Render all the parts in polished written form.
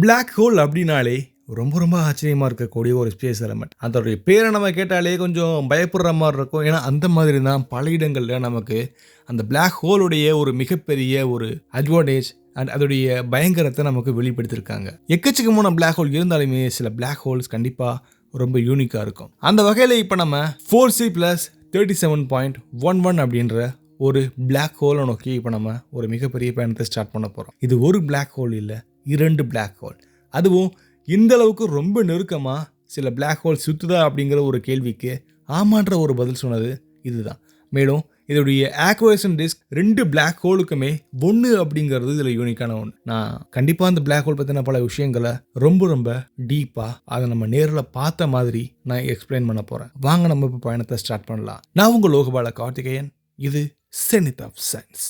Black hole அப்படின்னாலே ரொம்ப ரொம்ப ஆச்சரியமாக இருக்கக்கூடிய ஒரு ஸ்பேஸ் எலமெண்ட். அதோடைய பேரை நம்ம கேட்டாலே கொஞ்சம் பயப்படுற மாதிரி இருக்கும். ஏன்னா அந்த மாதிரி தான் பல இடங்களில் நமக்கு அந்த பிளாக் ஹோலுடைய ஒரு மிகப்பெரிய ஒரு அட்வான்டேஜ் அண்ட் அதோடைய பயங்கரத்தை நமக்கு வெளிப்படுத்தியிருக்காங்க. எக்கச்சக்கமான பிளாக் ஹோல் இருந்தாலுமே சில பிளாக் ஹோல்ஸ் கண்டிப்பாக ரொம்ப யூனிக்காக இருக்கும். அந்த வகையில் இப்போ நம்ம 4C+37.11 அப்படின்ற ஒரு பிளாக் ஹோலை நோக்கி இப்போ நம்ம ஒரு மிகப்பெரிய பயணத்தை ஸ்டார்ட் பண்ண போகிறோம். இது ஒரு பிளாக் ஹோல் இல்லை, 2 பிளாக் ஹோல். அதுவும் இந்த அளவுக்கு ரொம்ப நெருக்கமாக சில பிளாக் ஹோல் சுற்றுதா அப்படிங்கிற ஒரு கேள்விக்கு ஆமான்ற ஒரு பதில் சொன்னது இதுதான். மேலும் இதோடைய ஆக்குவேஷன் டிஸ்க் 2 பிளாக் ஹோலுக்குமே 1 அப்படிங்கிறது இதில் யூனிக்கான ஒன்று. நான் கண்டிப்பாக அந்த பிளாக் ஹோல் பற்றின பல விஷயங்களை ரொம்ப ரொம்ப டீப்பாக அதை நம்ம நேரில் பார்த்த மாதிரி நான் எக்ஸ்பிளைன் பண்ண போகிறேன். வாங்க நம்ம இப்போ பயணத்தை ஸ்டார்ட் பண்ணலாம். நான் உங்கள் லோகபால கார்த்திகேயன். இது செனித் ஆஃப் சயின்ஸ்.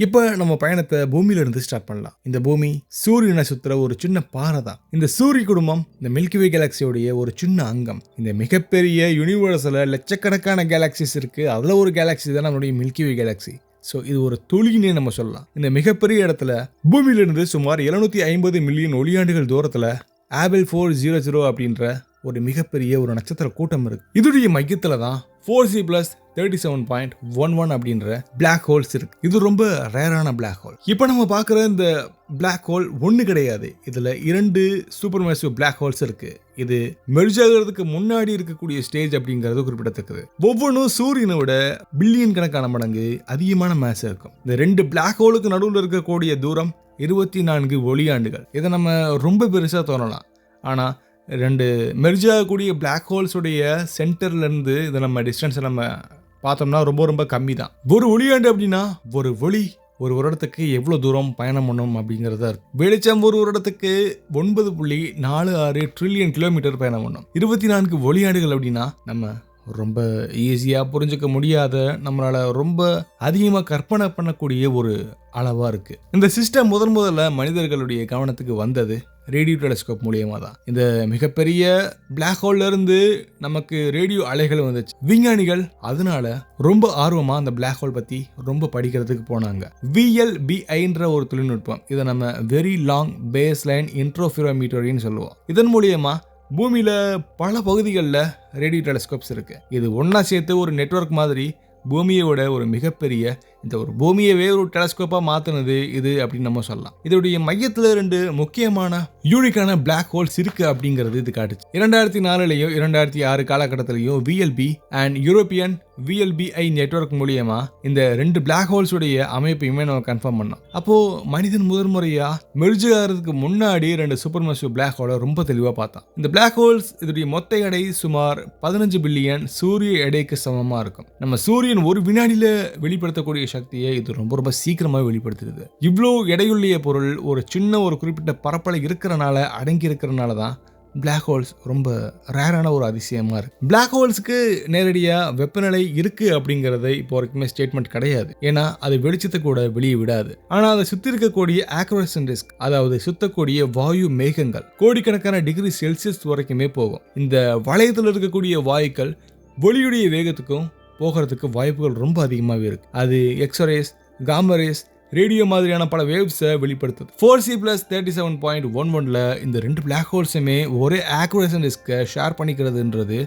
இப்போ நம்ம பயணத்தை பூமியிலிருந்து ஸ்டார்ட் பண்ணலாம். இந்த பூமி சூரியனை சுற்றுற ஒரு சின்ன பாறை தான். இந்த சூரிய குடும்பம் இந்த மில்கிவே கேலக்சியோடைய ஒரு சின்ன அங்கம். இந்த மிகப்பெரிய யூனிவர்ஸில் லட்சக்கணக்கான கேலக்சிஸ் இருக்குது. அதில் ஒரு கேலக்சி தான் நம்மளுடைய மில்கிவே கேலக்சி. ஸோ இது ஒரு துளினே நம்ம சொல்லலாம். இந்த மிகப்பெரிய இடத்துல பூமியிலிருந்து சுமார் 750 மில்லியன் ஒளியாண்டுகள் தூரத்தில் ஆபெல் 400 அப்படின்ற ஒரு மிகப்பெரிய ஒரு நட்சத்திர கூட்டம் இருக்கு. இதோடைய மையத்தில் தான் 4C+37.11 அப்படின்ற பிளாக் ஹோல்ஸ் இருக்கு. இது ரொம்ப ரேரான பிளாக் ஹோல். இப்போ நம்ம பார்க்குற இந்த பிளாக் ஹோல் ஒன்று கிடையாது. இதில் 2 சூப்பர் மேசிவ் பிளாக் ஹோல்ஸ் இருக்கு. இது மெர்ஜ் ஆகிறதுக்கு முன்னாடி இருக்கக்கூடிய ஸ்டேஜ் அப்படிங்கிறது குறிப்பிடத்தக்கது. ஒவ்வொன்றும் சூரியனை விட பில்லியன் கணக்கான மடங்கு அதிகமான மேஸ் இருக்கும். இந்த 2 பிளாக் ஹோலுக்கு நடுவில் இருக்கக்கூடிய தூரம் 24 ஒளியாண்டுகள். இதை நம்ம ரொம்ப பெருசாக தோணலாம். ஆனால் 2 மெர்ஜ் ஆகக்கூடிய பிளாக் ஹோல்ஸுடைய சென்டர்லேருந்து இதை நம்ம டிஸ்டன்ஸை நம்ம பார்த்தோம்னா ரொம்ப ரொம்ப கம்மி தான். ஒரு ஒளியாண்டு அப்படின்னா ஒரு ஒளி ஒரு வருடத்துக்கு எவ்வளோ தூரம் பயணம் பண்ணும் அப்படிங்கிறதா இருக்கு. வெளிச்சம் ஒரு வருடத்துக்கு 9.46 ட்ரில்லியன் கிலோமீட்டர் பயணம் பண்ணும். 24 ஒளியாண்டுகள் அப்படின்னா நம்ம ரொம்ப ஈஸியாக புரிஞ்சுக்க முடியாத, நம்மளால் ரொம்ப அதிகமாக கற்பனை பண்ணக்கூடிய ஒரு அளவாக இருக்குது. இந்த சிஸ்டம் முதல்ல மனிதர்களுடைய கவனத்துக்கு வந்தது ரேடியோ டெலஸ்கோப் மூலியமாக தான். இந்த மிகப்பெரிய பிளாக் ஹோல்ல இருந்து நமக்கு ரேடியோ அலைகள் வந்துச்சு. விஞ்ஞானிகள் அதனால ரொம்ப ஆர்வமாக அந்த பிளாக் ஹோல் பற்றி ரொம்ப படிக்கிறதுக்கு போனாங்க. VLBIன்ற ஒரு தொழில்நுட்பம், இதை நம்ம வெரி லாங் பேஸ் லைன் இன்ட்ரோஃபிரோமீட்டர்னு சொல்லுவோம். இதன் மூலியமாக பூமியில் பல பகுதிகளில் ரேடியோ டெலஸ்கோப்ஸ் இருக்குது. இது ஒன்றா சேர்த்து ஒரு நெட்வொர்க் மாதிரி பூமியோட ஒரு மிகப்பெரிய இந்த ஒரு பூமியவே ஒரு டெலஸ்கோப்பாக மாற்றினது இது அப்படின்னு நம்ம சொல்லலாம். இதோடைய மையத்தில் 2 முக்கியமான யூனிக்கான பிளாக் ஹோல்ஸ் இருக்குது அப்படிங்கிறது இது காட்டுச்சு. 2004லையும் 2006 காலகட்டத்திலையும் VLB and European VLBI network மூலியமா இந்த 2 பிளாக் ஹோல்ஸுடைய அமைப்பையுமே நம்ம கன்ஃபார்ம் பண்ணோம். அப்போது மனிதன் முதன்முறையாக மெர்ஜ் ஆகிறதுக்கு முன்னாடி 2 சூப்பர் மேசிவ் பிளாக் ஹோலை ரொம்ப தெளிவாக பார்த்தான். இந்த பிளாக் ஹோல்ஸ் இதோடைய மொத்த எடை சுமார் 15 பில்லியன் சூரிய எடைக்கு சமமாக இருக்கும். நம்ம சூரியன் ஒரு வினாடியில் வெளிப்படுத்தக்கூடிய சக்தியை இது ரொம்ப ரொம்ப சீக்கிரமாக வெளிப்படுத்துது. இவ்வளோ எடையுள்ள பொருள் ஒரு சின்ன ஒரு குறிப்பிட்ட பரப்பளை இருக்கிறனால, அடங்கி இருக்கிறனால தான் பிளாக் ஹோல்ஸ் ரொம்ப ரேரான ஒரு அதிசயமாக இருக்குது. பிளாக் ஹோல்ஸுக்கு நேரடியாக வெப்பநிலை இருக்குது அப்படிங்கிறது இப்போ வரைக்குமே ஸ்டேட்மெண்ட் கிடையாது. ஏன்னா அது வெளிச்சத்தை கூட வெளியே விடாது. ஆனால் அதை சுற்றி இருக்கக்கூடிய ஆக்குவேஷன் டிஸ்க், அதாவது சுத்தக்கூடிய வாயு மேகங்கள் கோடிக்கணக்கான டிகிரி செல்சியஸ் வரைக்குமே போகும். இந்த வளையத்தில் இருக்கக்கூடிய வாயுக்கள் ஒளியுடைய வேகத்துக்கும் போகிறதுக்கு வாய்ப்புகள் ரொம்ப அதிகமாகவே இருக்குது. அது எக்ஸ்ரேஸ், காமரேஸ், ரேடியோ மாதிரியான பல வேவ்ஸை வெளிப்படுத்துது. 4C+37.11ல் இந்த 2 பிளாக் ஹோல்ஸுமே ஒரே ஆக்குவேஷன் டிஸ்கை ஷேர் பண்ணிக்கிறதுன்றது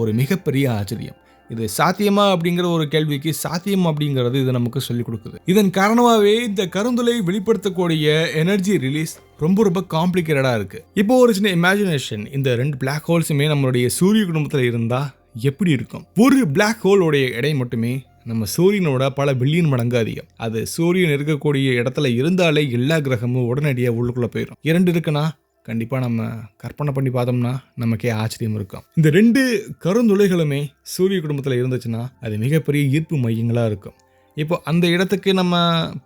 ஒரு மிகப்பெரிய ஆச்சரியம். இது சாத்தியமா அப்படிங்கிற ஒரு கேள்விக்கு சாத்தியம் அப்படிங்கிறது இது நமக்கு சொல்லிக் கொடுக்குது. இதன் காரணமாகவே இந்த கருந்துளை வெளிப்படுத்தக்கூடிய எனர்ஜி ரிலீஸ் ரொம்ப ரொம்ப காம்ப்ளிகேட்டடாக இருக்குது. இப்போ ஒரு சின்ன இமேஜினேஷன், இந்த 2 பிளாக் ஹோல்ஸுமே நம்மளுடைய சூரிய குடும்பத்தில் இருந்தால் எப்படி இருக்கும்? ஒரு பிளாக் ஹோலோடைய எடை மட்டுமே நம்ம சூரியனோட பல பில்லியன் மடங்கு அதிகம். அது சூரியன் இருக்கக்கூடிய இடத்துல இருந்தாலே எல்லா கிரகமும் உடனடியாக உள்ளுக்குள்ளே போயிடும். 2 இருக்குன்னா கண்டிப்பாக நம்ம கற்பனை பண்ணி பார்த்தோம்னா நமக்கே ஆச்சரியம் இருக்கும். இந்த 2 கருந்துளைகளுமே சூரிய குடும்பத்தில் இருந்துச்சுன்னா அது மிகப்பெரிய ஈர்ப்பு மையங்களாக இருக்கும். இப்போ அந்த இடத்துக்கு நம்ம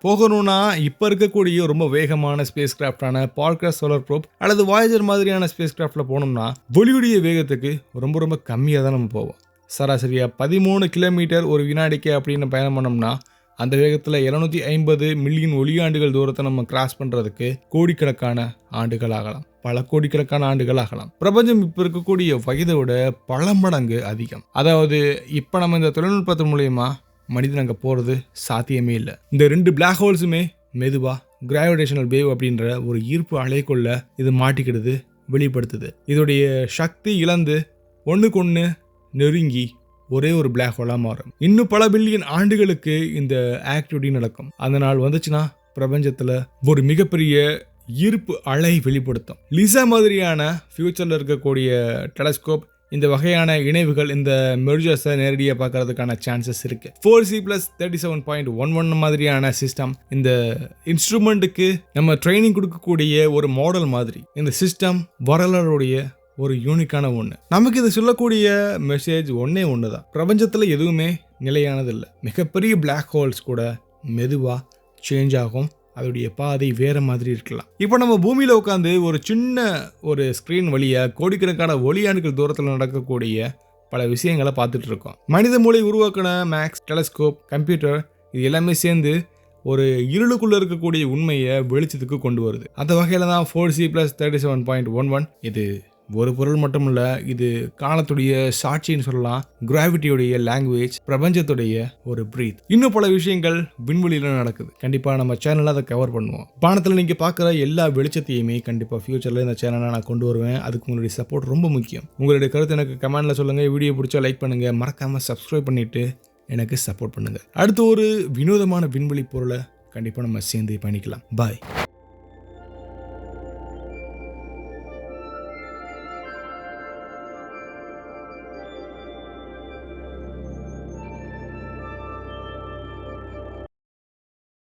போகணும்னா இப்போ இருக்கக்கூடிய ரொம்ப வேகமான ஸ்பேஸ் கிராஃப்டான பார்க்கர் சோலார் ப்ரோப் அல்லது வாயேஜர் மாதிரியான ஸ்பேஸ் கிராஃப்டில் போனோம்னா ஒளியுடைய வேகத்துக்கு ரொம்ப ரொம்ப கம்மியாக தான் நம்ம போவோம். சராசரியாக 13 கிலோமீட்டர் ஒரு வினாடிக்கு அப்படின்னு பயணம் பண்ணோம்னா அந்த வேகத்தில் 750 மில்லியன் ஒளியாண்டுகள் தூரத்தை நம்ம கிராஸ் பண்ணுறதுக்கு கோடிக்கணக்கான ஆண்டுகள் ஆகலாம். பல கோடிக்கணக்கான ஆண்டுகள் ஆகலாம். பிரபஞ்சம் இப்ப இருக்கக்கூடிய வயதை விட பல மடங்கு அதிகம். அதாவது இப்ப நம்ம இந்த தொழில்நுட்பத்தின் மூலியமா மனிதன் அங்க போறது சாத்தியமே இல்லை. இந்த 2 பிளாக் ஹோல்ஸுமே மெதுவா கிராவிடேஷனல் வேவ் அப்படின்ற ஒரு ஈர்ப்பு அலைக்குள்ள இது மாட்டிக்கிடுது, வெளிப்படுத்துது. இதோடைய சக்தி இழந்து ஒண்ணுக்கொன்னு நெருங்கி ஒரே ஒரு பிளாக் ஹோலா மாறும். இன்னும் பல பில்லியன் ஆண்டுகளுக்கு இந்த ஆக்டிவிட்டி நடக்கும். அந்த நாள் வந்துச்சுன்னா பிரபஞ்சத்துல ஒரு மிகப்பெரிய ஈர்ப்பு அலை வெளிப்படுத்தும். லிசா மாதிரியான ஃபியூச்சர்ல இருக்கக்கூடிய டெலஸ்கோப் இந்த வகையான இணைவுகள், இந்த மெர்ஜர்ஸை நேரடியாக பார்க்கறதுக்கான சான்சஸ் இருக்கு. 4C+37.11 மாதிரியான சிஸ்டம் இந்த இன்ஸ்ட்ருமெண்ட்டுக்கு நம்ம ட்ரைனிங் கொடுக்கக்கூடிய ஒரு மாடல் மாதிரி. இந்த சிஸ்டம் வரலாறுடைய ஒரு யூனிக்கான ஒன்று. நமக்கு இது சொல்லக்கூடிய மெசேஜ் ஒன்னே ஒன்று தான். பிரபஞ்சத்தில் எதுவுமே நிலையானது இல்லை. மிகப்பெரிய பிளாக் ஹோல்ஸ் கூட மெதுவாக சேஞ்ச் ஆகும். அதோடைய பாதை வேற மாதிரி இருக்கலாம். இப்போ நம்ம பூமியில் உட்காந்து ஒரு சின்ன ஒரு ஸ்க்ரீன் வழியாக கோடிக்கணக்கான ஒளியாண்டுகள் தூரத்தில் நடக்கக்கூடிய பல விஷயங்களை பார்த்துட்டு இருக்கோம். மனித மூளை உருவாக்கின மேக்ஸ், டெலஸ்கோப், கம்ப்யூட்டர் இது எல்லாமே சேர்ந்து ஒரு இருளுக்குள்ள இருக்கக்கூடிய உண்மையை வெளிச்சத்துக்கு கொண்டு வருது. அந்த வகையில் தான் 4C+37.11 இது ஒரு பொருள் மட்டும் இல்ல, இது காலத்துடைய சாட்சின்னு சொல்லலாம். கிராவிட்டியுடைய லாங்குவேஜ், பிரபஞ்சத்துடைய ஒரு பிரீத். இன்னும் பல விஷயங்கள் விண்வெளியில நடக்குது. கண்டிப்பா நம்ம சேனல்ல அதை கவர் பண்ணுவோம். வானத்துல நீங்க பார்க்குற எல்லா வெளிச்சத்தையுமே கண்டிப்பா ஃபியூச்சர்ல இந்த சேனலை நான் கொண்டு வருவேன். அதுக்கு உங்களுடைய சப்போர்ட் ரொம்ப முக்கியம். உங்களுடைய கருத்து எனக்கு கமெண்ட்ல சொல்லுங்க. வீடியோ பிடிச்சா லைக் பண்ணுங்க. மறக்காம சப்ஸ்கிரைப் பண்ணிட்டு எனக்கு சப்போர்ட் பண்ணுங்க. அடுத்து ஒரு வினோதமான விண்வெளி பொருளை கண்டிப்பா நம்ம சேர்ந்து பயணிக்கலாம். பாய்.